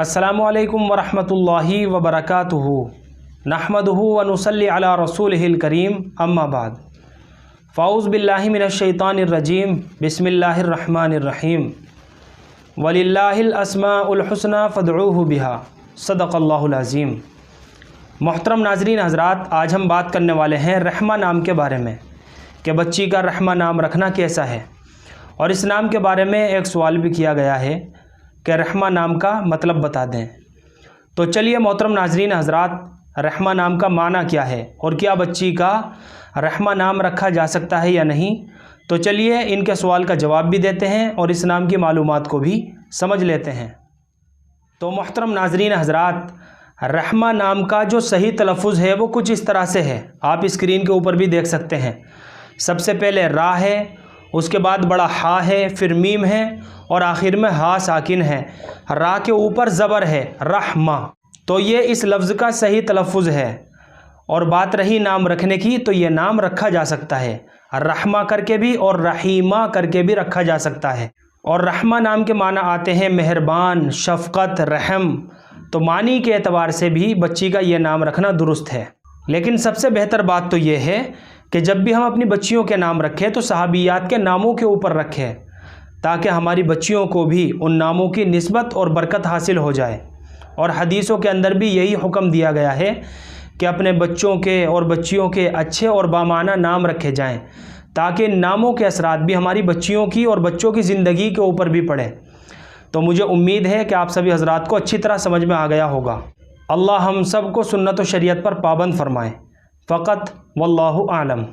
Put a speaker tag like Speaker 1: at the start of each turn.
Speaker 1: अस्सलामु अलैकुम वरहमतुल्लाहि वबरकातुहू नहमदुहू व नुसल्ली अला रसूलिहिल करीम अम्मा बाद फ़ाऊज़ बिल्लाहि मिनश शैतानिर रजीम बिस्मिल्लाहिर रहमानिर रहीम वलिल्लाहिल अस्माउल हुस्ना फ़दऊहु बिहा सदक़ल्लाहुल अज़ीम। मोहतरम नाज़रीन हज़रात, आज हम बात करने वाले हैं रहमा नाम के बारे में कि बच्ची का रहमा नाम रखना कैसा है। और इस नाम के बारे में एक सवाल भी किया गया है कि रहमा नाम का मतलब बता दें। तो चलिए मोहतरम नाज़रीन हज़रात, रहमा नाम का माना क्या है और क्या बच्ची का रहमा नाम रखा जा सकता है या नहीं, तो चलिए इनके सवाल का जवाब भी देते हैं और इस नाम की मालूमात को भी समझ लेते हैं। तो मोहतरम नाज़रीन हज़रात, रहमा नाम का जो सही तलफ़ुज़ है वो कुछ इस तरह से है, आप स्क्रीन के ऊपर भी देख सकते हैं। सबसे पहले रा है, उसके बाद बड़ा हा है, फिर मीम है और आखिर में हा साकिन है। रा के ऊपर ज़बर है, रहमा। तो ये इस लफ्ज़ का सही तलफ़ुज़ है। और बात रही नाम रखने की, तो ये नाम रखा जा सकता है रहमा करके भी और रहीमा करके भी रखा जा सकता है। और रहमा नाम के माना आते हैं मेहरबान, शफ़क़त, रहम। तो मानी के एतबार से भी बच्ची का ये नाम रखना दुरुस्त है। लेकिन सबसे बेहतर बात तो ये है कि जब भी हम अपनी बच्चियों के नाम रखें तो सहाबियात के नामों के ऊपर रखें, ताकि हमारी बच्चियों को भी उन नामों की निस्बत और बरकत हासिल हो जाए। और हदीसों के अंदर भी यही हुक्म दिया गया है कि अपने बच्चों के और बच्चियों के अच्छे और बामाना नाम रखे जाएं, ताकि नामों के असरात भी हमारी बच्चियों की और बच्चों की ज़िंदगी के ऊपर भी पड़े। तो मुझे उम्मीद है कि आप सभी हज़रात को अच्छी तरह समझ में आ गया होगा। अल्लाह हम सब को सुन्नत व शरीयत पर पाबंद फरमाए। फ़क़त वल्लाहु आलम।